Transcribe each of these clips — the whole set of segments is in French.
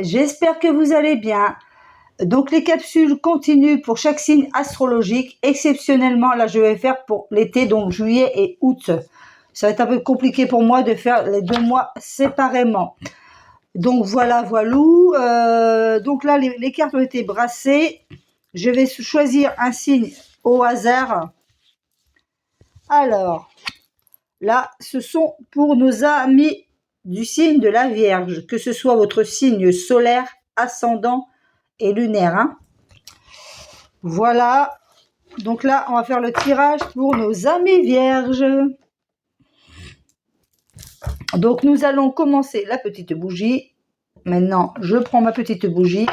j'espère que vous allez bien. Donc les capsules continuent pour chaque signe astrologique. Exceptionnellement, là je vais faire pour l'été, donc juillet et août. Ça va être un peu compliqué pour moi de faire les 2 mois séparément. Donc voilà, donc là les cartes ont été brassées. Je vais choisir un signe au hasard. Alors, là, ce sont pour nos amis du signe de la Vierge, que ce soit votre signe solaire, ascendant et lunaire. Hein. Voilà. Donc là, on va faire le tirage pour nos amis Vierges. Donc, nous allons commencer la petite bougie. Maintenant, je prends ma petite bougie.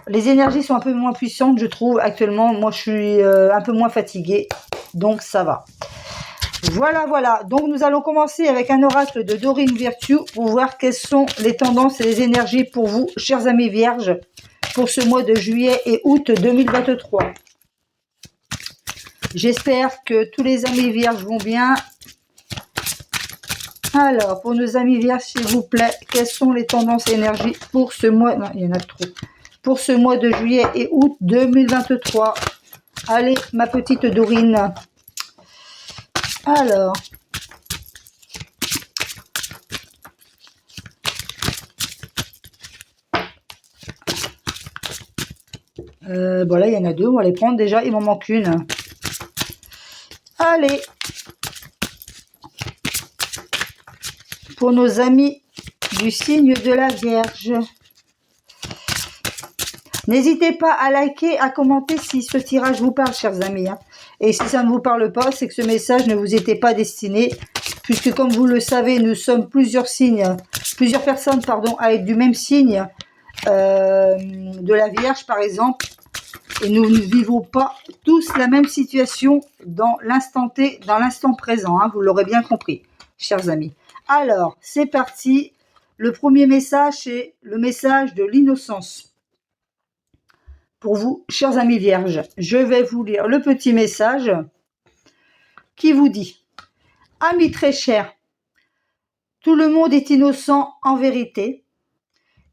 Les énergies sont un peu moins puissantes, je trouve, actuellement. Moi, je suis un peu moins fatiguée, donc ça va. Voilà. Donc, nous allons commencer avec un oracle de Dorine Virtue pour voir quelles sont les tendances et les énergies pour vous, chers amis Vierges, pour ce mois de juillet et août 2023. J'espère que tous les amis Vierges vont bien. Alors, pour nos amis Vierges, s'il vous plaît, quelles sont les tendances et énergies pour ce mois? Non, il y en a trop. Pour ce mois de juillet et août 2023. Allez, ma petite Dorine. Alors. Voilà, il y en a 2. On va les prendre déjà. Il m'en manque une. Allez. Pour nos amis du signe de la Vierge. N'hésitez pas à liker, à commenter si ce tirage vous parle, chers amis. Hein. Et si ça ne vous parle pas, c'est que ce message ne vous était pas destiné. Puisque comme vous le savez, nous sommes plusieurs personnes, à être du même signe de la Vierge, par exemple. Et nous ne vivons pas tous la même situation dans l'instant T, dans l'instant présent. Hein, vous l'aurez bien compris, chers amis. Alors, c'est parti. Le premier message, c'est le message de l'innocence. Pour vous, chers amis Vierges, je vais vous lire le petit message qui vous dit « Amis très chers, tout le monde est innocent en vérité,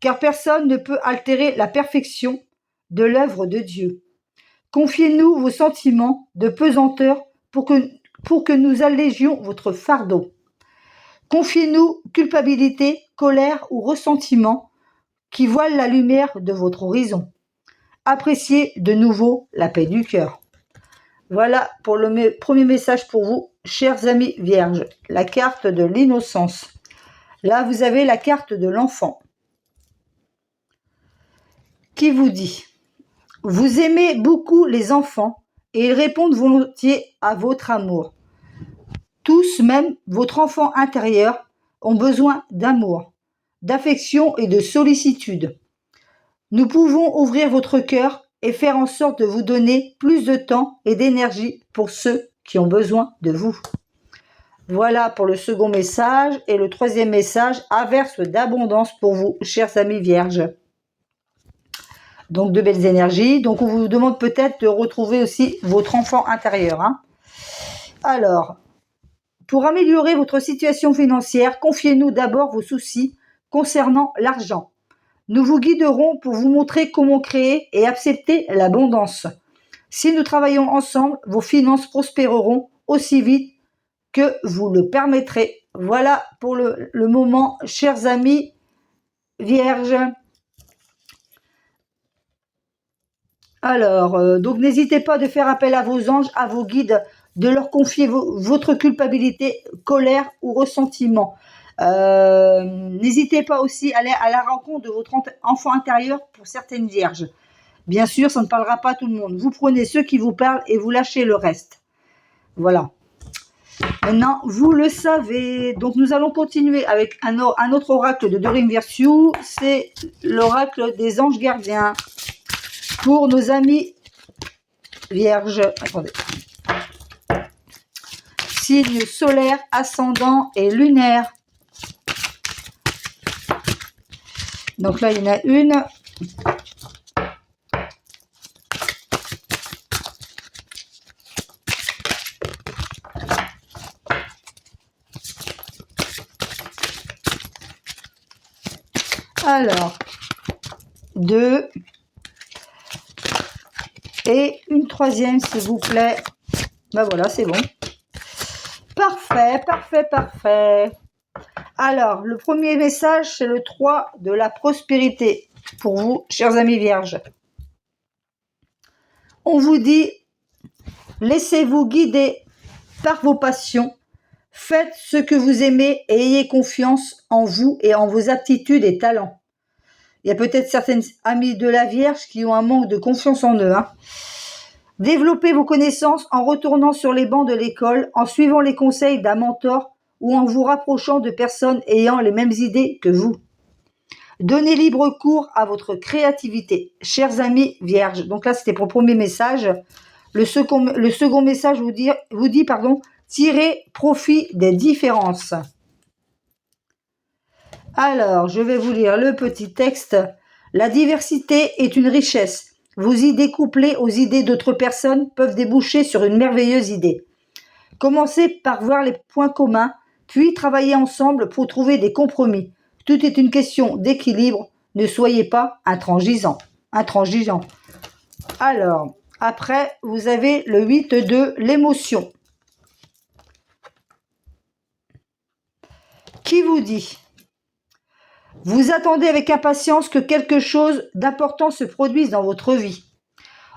car personne ne peut altérer la perfection de l'œuvre de Dieu. Confiez-nous vos sentiments de pesanteur pour que nous allégions votre fardeau. Confiez-nous culpabilité, colère ou ressentiment qui voilent la lumière de votre horizon. Appréciez de nouveau la paix du cœur. » Voilà pour le premier message pour vous, chers amis Vierges. La carte de l'innocence. Là, vous avez la carte de l'enfant qui vous dit « Vous aimez beaucoup les enfants et ils répondent volontiers à votre amour. Tous, même votre enfant intérieur, ont besoin d'amour, d'affection et de sollicitude. Nous pouvons ouvrir votre cœur et faire en sorte de vous donner plus de temps et d'énergie pour ceux qui ont besoin de vous. » Voilà pour le second message. Et le troisième message, averse d'abondance pour vous, chers amis Vierges. Donc, de belles énergies. Donc, on vous demande peut-être de retrouver aussi votre enfant intérieur. Hein. Alors, pour améliorer votre situation financière, confiez-nous d'abord vos soucis concernant l'argent. Nous vous guiderons pour vous montrer comment créer et accepter l'abondance. Si nous travaillons ensemble, vos finances prospéreront aussi vite que vous le permettrez. Voilà pour le moment, chers amis Vierges. Alors, donc n'hésitez pas de faire appel à vos anges, à vos guides, de leur confier votre culpabilité, colère ou ressentiment. N'hésitez pas aussi à aller à la rencontre de votre enfant intérieur pour certaines vierges. Bien sûr, ça ne parlera pas à tout le monde. Vous prenez ceux qui vous parlent et vous lâchez le reste. Voilà. Maintenant, vous le savez. Donc, nous allons continuer avec un autre oracle de Dorine Virtue. C'est l'oracle des anges gardiens. Pour nos amis vierges. Attendez. Signe solaire, ascendant et lunaire. Donc là, il y en a une. Alors, 2 et une troisième, s'il vous plaît. Ben voilà, c'est bon. Parfait, parfait, parfait. Alors, le premier message, c'est le 3 de la prospérité pour vous, chers amis vierges. On vous dit, laissez-vous guider par vos passions. Faites ce que vous aimez et ayez confiance en vous et en vos aptitudes et talents. Il y a peut-être certaines amies de la Vierge qui ont un manque de confiance en eux. Développez vos connaissances en retournant sur les bancs de l'école, en suivant les conseils d'un mentor ou en vous rapprochant de personnes ayant les mêmes idées que vous. Donnez libre cours à votre créativité, chers amis vierges. Donc là, c'était pour le premier message. Le second message vous dit, tirez profit des différences. Alors, je vais vous lire le petit texte. La diversité est une richesse. Vos idées couplées aux idées d'autres personnes peuvent déboucher sur une merveilleuse idée. Commencez par voir les points communs, puis travaillez ensemble pour trouver des compromis. Tout est une question d'équilibre. Ne soyez pas intransigeants. Alors, après, vous avez le 8 de l'émotion. Qui vous dit ? Vous attendez avec impatience que quelque chose d'important se produise dans votre vie.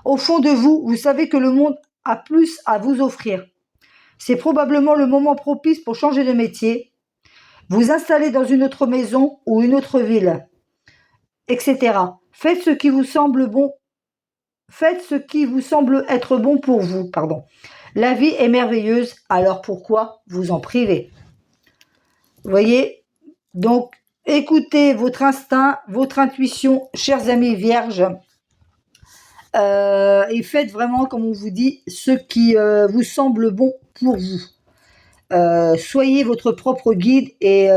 Au fond de vous, vous savez que le monde a plus à vous offrir. C'est probablement le moment propice pour changer de métier, vous installer dans une autre maison ou une autre ville, etc. Faites ce qui vous semble être bon pour vous. La vie est merveilleuse, alors pourquoi vous en priver ? Vous voyez ? Donc, écoutez votre instinct, votre intuition, chers amis vierges, et faites vraiment, comme on vous dit, ce qui vous semble bon pour vous. Soyez votre propre guide et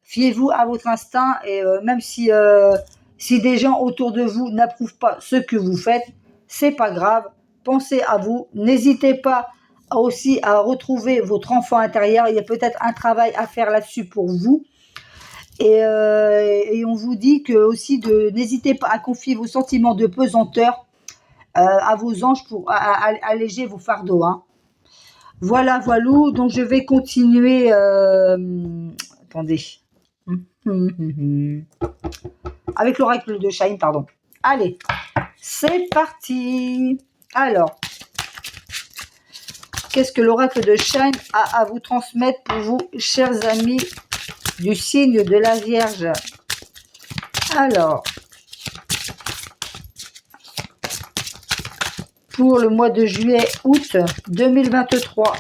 fiez-vous à votre instinct. Et même si des gens autour de vous n'approuvent pas ce que vous faites, c'est pas grave. Pensez à vous. N'hésitez pas aussi à retrouver votre enfant intérieur. Il y a peut-être un travail à faire là-dessus pour vous. Et on vous dit que aussi n'hésitez pas à confier vos sentiments de pesanteur à vos anges pour alléger vos fardeaux. Voilà. Donc je vais continuer. Attendez. Avec l'oracle de Shine, pardon. Allez, c'est parti. Alors, qu'est-ce que l'oracle de Shine a à vous transmettre pour vous, chers amis du signe de la Vierge? Alors, pour le mois de juillet-août 2023.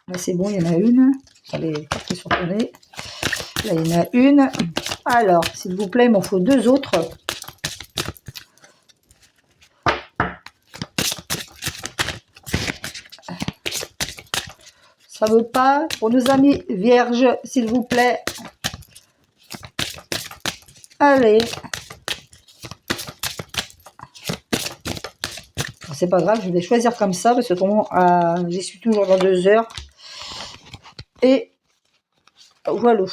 Là, c'est bon, il y en a une. Les cartes sont tournées. Là, il y en a une. Alors, s'il vous plaît, il m'en faut deux autres. Ça veut pas. Pour nos amis vierges, s'il vous plaît. Allez. C'est pas grave, je vais choisir comme ça parce que j'y suis toujours dans 2 heures. Et voilà.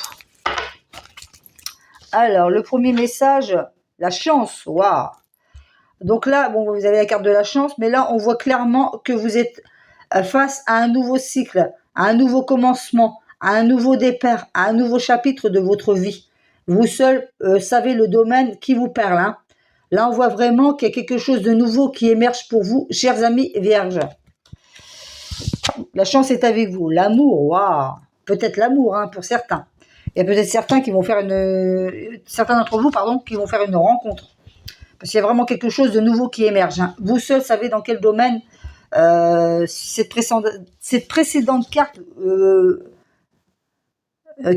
Alors, le premier message, la chance. Waouh. Donc là, bon, vous avez la carte de la chance, mais là, on voit clairement que vous êtes face à un nouveau cycle, à un nouveau commencement, à un nouveau départ, à un nouveau chapitre de votre vie. Vous seul savez le domaine qui vous parle. Là, on voit vraiment qu'il y a quelque chose de nouveau qui émerge pour vous, chers amis vierges. La chance est avec vous. L'amour, waouh. Peut-être l'amour, pour certains. Il y a peut-être certains qui vont faire certains d'entre vous, qui vont faire une rencontre. Parce qu'il y a vraiment quelque chose de nouveau qui émerge. Vous seul savez dans quel domaine cette précédente carte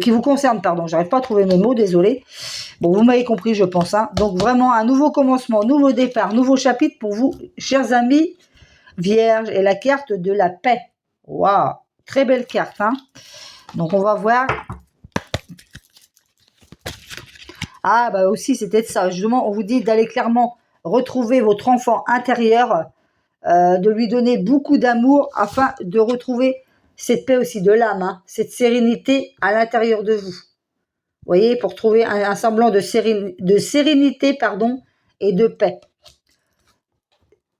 qui vous concerne, j'arrive pas à trouver mes mots, désolé. Bon, vous m'avez compris, je pense. Donc vraiment un nouveau commencement, nouveau départ, nouveau chapitre pour vous, chers amis vierges. Et la carte de la paix. Waouh, très belle carte. Donc on va voir. Ah bah aussi c'était ça. Justement, on vous dit d'aller clairement retrouver votre enfant intérieur, de lui donner beaucoup d'amour afin de retrouver cette paix aussi de l'âme, hein, cette sérénité à l'intérieur de vous. Vous voyez, pour trouver un semblant de sérénité, pardon, et de paix.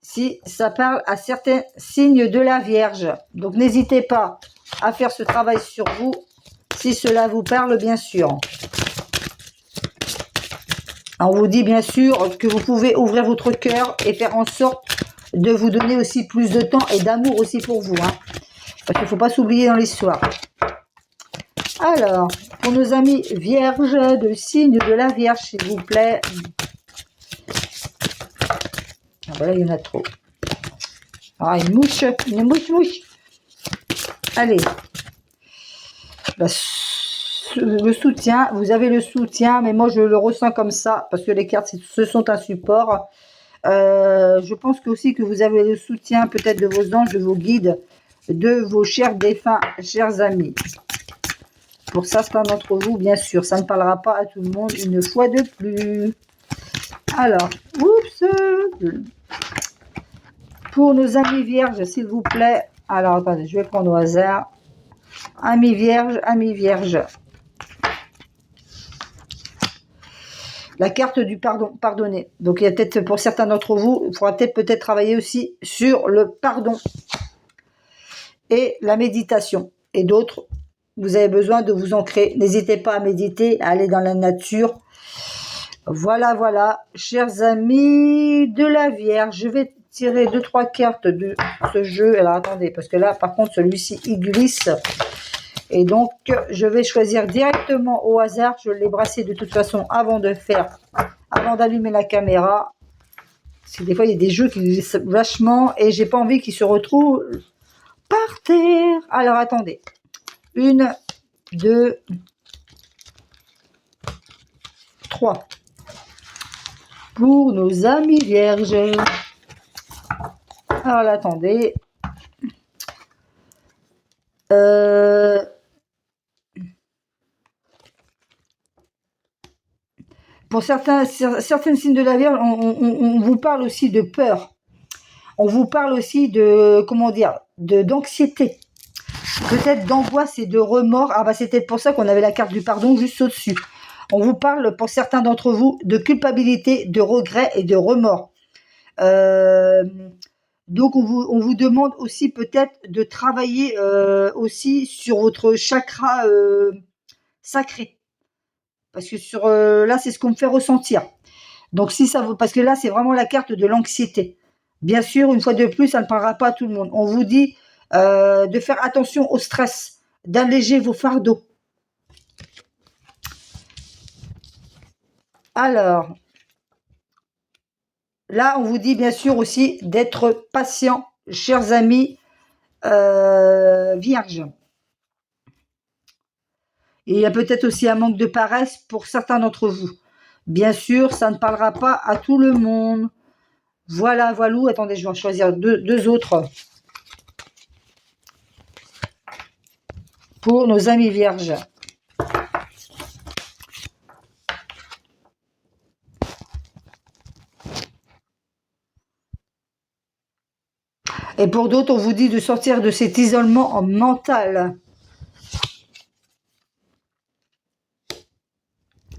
Si ça parle à certains signes de la Vierge. Donc, n'hésitez pas à faire ce travail sur vous, si cela vous parle, bien sûr. On vous dit, bien sûr, que vous pouvez ouvrir votre cœur et faire en sorte de vous donner aussi plus de temps et d'amour aussi pour vous. Hein, parce qu'il ne faut pas s'oublier dans l'histoire. Alors, pour nos amis vierges, de signe de la Vierge, s'il vous plaît. Ah ben là, il y en a trop. Ah, une mouche. Allez. Bah, le soutien, vous avez le soutien, mais moi je le ressens comme ça, parce que les cartes, ce sont un support. Je pense aussi que vous avez le soutien peut-être de vos anges, de vos guides, de vos chers défunts, chers amis. Pour certains d'entre vous, bien sûr, ça ne parlera pas à tout le monde une fois de plus. Alors, oups, pour nos amis vierges, s'il vous plaît. Alors, attendez, je vais prendre au hasard. Amis vierges, la carte du pardon, pardonner. Donc, il y a peut-être, pour certains d'entre vous, il faudra peut-être travailler aussi sur le pardon et la méditation. Et d'autres, vous avez besoin de vous ancrer. N'hésitez pas à méditer, à aller dans la nature. Voilà, voilà, chers amis de la Vierge. Je vais tirer 2-3 cartes de ce jeu. Alors, attendez, parce que là, par contre, celui-ci, il glisse. Et donc, je vais choisir directement au hasard. Je l'ai brassé de toute façon avant d'allumer la caméra. Parce que des fois, il y a des jeux qui glissent vachement et j'ai pas envie qu'ils se retrouvent par terre. Alors, attendez. 1, 2, 3. Pour nos amis vierges. Alors, là, attendez. Pour certains signes de la Vierge, on vous parle aussi de peur. On vous parle aussi de, comment dire, d'anxiété. Peut-être d'angoisse et de remords. Ah bah c'est peut-être pour ça qu'on avait la carte du pardon juste au-dessus. On vous parle, pour certains d'entre vous, de culpabilité, de regret et de remords. Donc on vous demande aussi peut-être de travailler aussi sur votre chakra sacré. Parce que là, c'est ce qu'on me fait ressentir. Donc, si ça vous, parce que là, c'est vraiment la carte de l'anxiété. Bien sûr, une fois de plus, ça ne parlera pas à tout le monde. On vous dit de faire attention au stress, d'alléger vos fardeaux. Alors, là, on vous dit bien sûr aussi d'être patient, chers amis vierges. Et il y a peut-être aussi un manque de paresse pour certains d'entre vous. Bien sûr, ça ne parlera pas à tout le monde. Voilà, voilà. Attendez, je vais en choisir deux autres. Pour nos amis vierges. Et pour d'autres, on vous dit de sortir de cet isolement mental.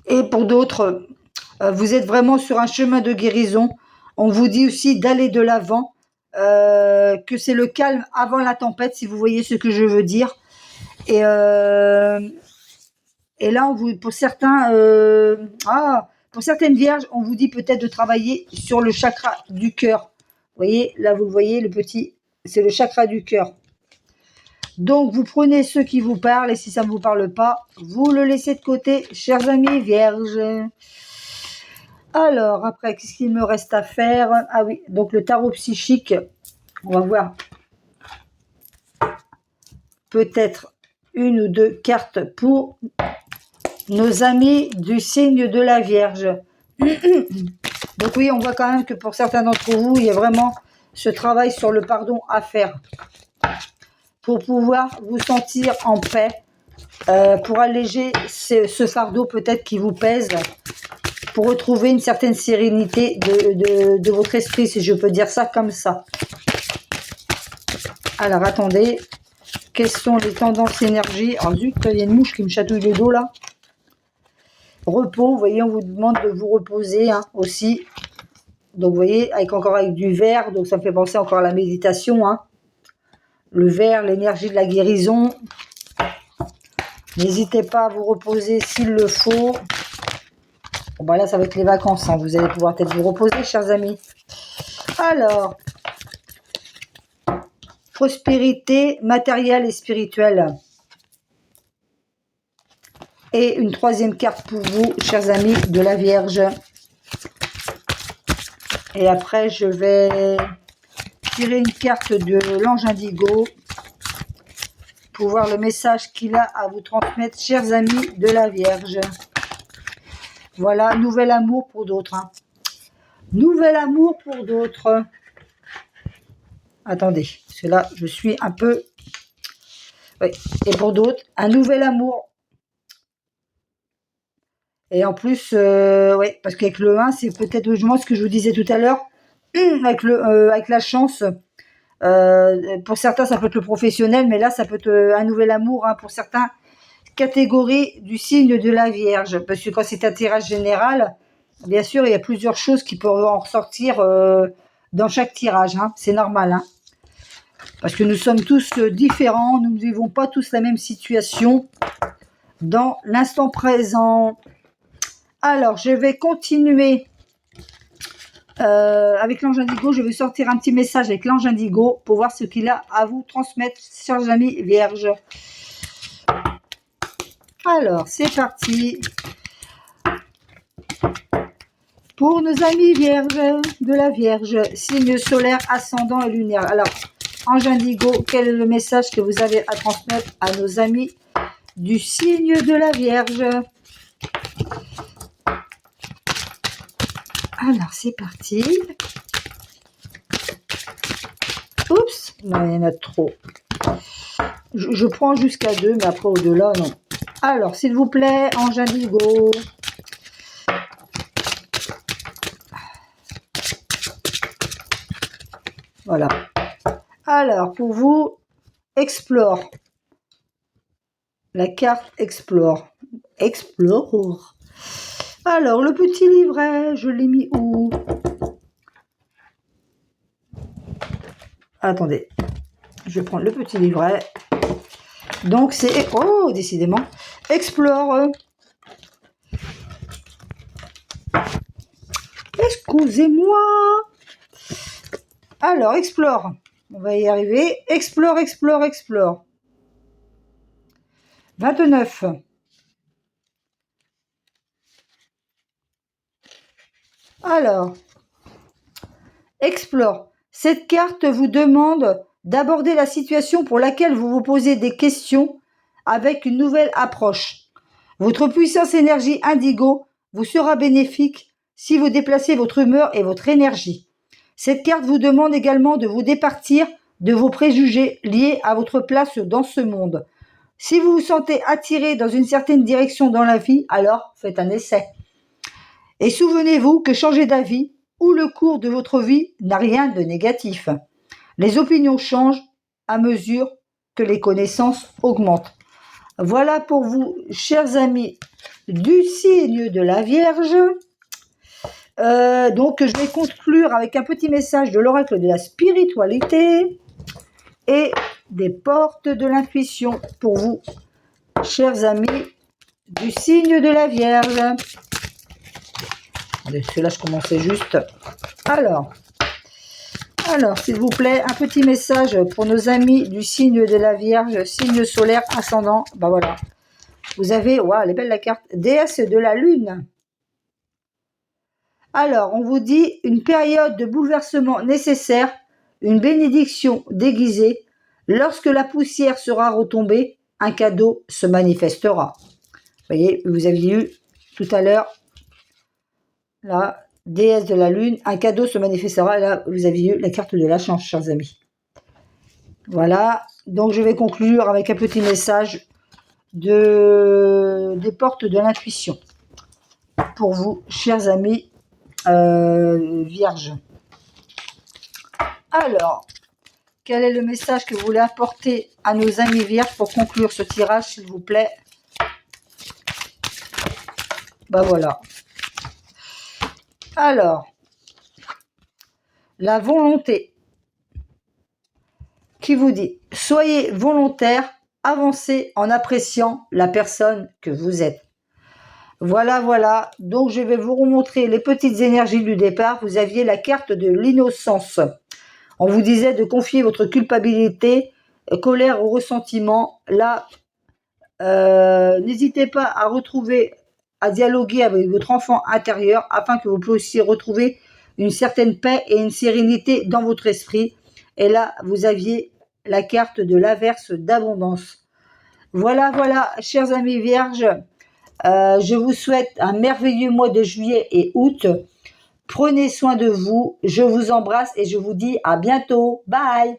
Et pour d'autres, vous êtes vraiment sur un chemin de guérison. On vous dit aussi d'aller de l'avant, que c'est le calme avant la tempête, si vous voyez ce que je veux dire. Et là, pour certaines vierges, on vous dit peut-être de travailler sur le chakra du cœur. Vous voyez, là, vous le voyez, le petit, c'est le chakra du cœur. Donc, vous prenez ceux qui vous parlent et si ça ne vous parle pas, vous le laissez de côté, chers amis vierges. Alors, après, qu'est-ce qu'il me reste à faire? Ah oui, donc le tarot psychique, on va voir peut-être 1 ou 2 cartes pour nos amis du signe de la Vierge. Donc oui, on voit quand même que pour certains d'entre vous, il y a vraiment ce travail sur le pardon à faire. Pour pouvoir vous sentir en paix, pour alléger ce fardeau peut-être qui vous pèse, pour retrouver une certaine sérénité de votre esprit, si je peux dire ça comme ça. Alors, attendez. quelles sont les tendances énergie. Oh zut, il y a une mouche qui me chatouille le dos là. Repos, vous voyez, on vous demande de vous reposer hein, aussi. Donc vous voyez, encore avec du vert, donc ça me fait penser encore à la méditation. Hein. Le vert, l'énergie de la guérison. N'hésitez pas à vous reposer s'il le faut. Bon bah là, ça va être les vacances. Hein. Vous allez pouvoir peut-être vous reposer, chers amis. Alors, prospérité matérielle et spirituelle. Et une troisième carte pour vous, chers amis de la Vierge. Et après, je vais tirer une carte de l'ange indigo pour voir le message qu'il a à vous transmettre, chers amis de la Vierge. Voilà, nouvel amour pour d'autres. Hein. Nouvel amour pour d'autres. Attendez, parce que là, je suis un peu... Oui, et pour d'autres, un nouvel amour. Et en plus, oui, parce qu'avec le 1, c'est peut-être logiquement ce que je vous disais tout à l'heure, avec la chance. Pour certains, ça peut être le professionnel, mais là, ça peut être un nouvel amour hein, pour certaines catégories du signe de la Vierge. Parce que quand c'est un tirage général, bien sûr, il y a plusieurs choses qui peuvent en ressortir dans chaque tirage. Hein, c'est normal. Hein, parce que nous sommes tous différents, nous ne vivons pas tous la même situation dans l'instant présent. Alors, je vais continuer avec l'ange indigo. Je vais sortir un petit message avec l'ange indigo pour voir ce qu'il a à vous transmettre, chers amis vierges. Alors, c'est parti. Pour nos amis vierges de la Vierge, signe solaire, ascendant et lunaire. Alors, ange indigo, quel est le message que vous avez à transmettre à nos amis du signe de la Vierge? Alors, c'est parti. Oups, non, il y en a trop. Je prends jusqu'à 2, mais après, au-delà, non. Alors, s'il vous plaît, ange indigo. Voilà. Alors, pour vous, explore. La carte explore. Explore. Alors, le petit livret, je l'ai mis où? Attendez, je vais prendre le petit livret. Donc, c'est... Oh, décidément. Explore. Excusez-moi. Alors, explore. On va y arriver. Explore, explore, explore. 29. Alors, explore. Cette carte vous demande d'aborder la situation pour laquelle vous vous posez des questions avec une nouvelle approche. Votre puissance énergie indigo vous sera bénéfique si vous déplacez votre humeur et votre énergie. Cette carte vous demande également de vous départir de vos préjugés liés à votre place dans ce monde. Si vous vous sentez attiré dans une certaine direction dans la vie, alors faites un essai. Et souvenez-vous que changer d'avis ou le cours de votre vie n'a rien de négatif. Les opinions changent à mesure que les connaissances augmentent. Voilà pour vous, chers amis du signe de la Vierge. Donc, je vais conclure avec un petit message de l'oracle de la spiritualité et des portes de l'intuition pour vous, chers amis du signe de la Vierge. Celui-là, je commençais juste. Alors, s'il vous plaît, un petit message pour nos amis du signe de la Vierge, signe solaire ascendant. Ben voilà. Vous avez, waouh, elle est belle la carte, déesse de la lune. Alors, on vous dit une période de bouleversement nécessaire, une bénédiction déguisée. Lorsque la poussière sera retombée, un cadeau se manifestera. Vous voyez, vous aviez eu tout à l'heure la déesse de la lune, un cadeau se manifestera. Là, vous avez eu la carte de la chance, chers amis. Voilà, donc je vais conclure avec un petit message des portes de l'intuition pour vous, chers amis vierges. Alors, quel est le message que vous voulez apporter à nos amis vierges pour conclure ce tirage, s'il vous plaît? Ben voilà. Alors, la volonté qui vous dit, soyez volontaire, avancez en appréciant la personne que vous êtes. Voilà, voilà. Donc, je vais vous remontrer les petites énergies du départ. Vous aviez la carte de l'innocence. On vous disait de confier votre culpabilité, colère ou ressentiment. Là, n'hésitez pas à retrouver, à dialoguer avec votre enfant intérieur afin que vous puissiez retrouver une certaine paix et une sérénité dans votre esprit. Et là, vous aviez la carte de l'averse d'abondance. Voilà, voilà, chers amis vierges, je vous souhaite un merveilleux mois de juillet et août. Prenez soin de vous, je vous embrasse et je vous dis à bientôt. Bye!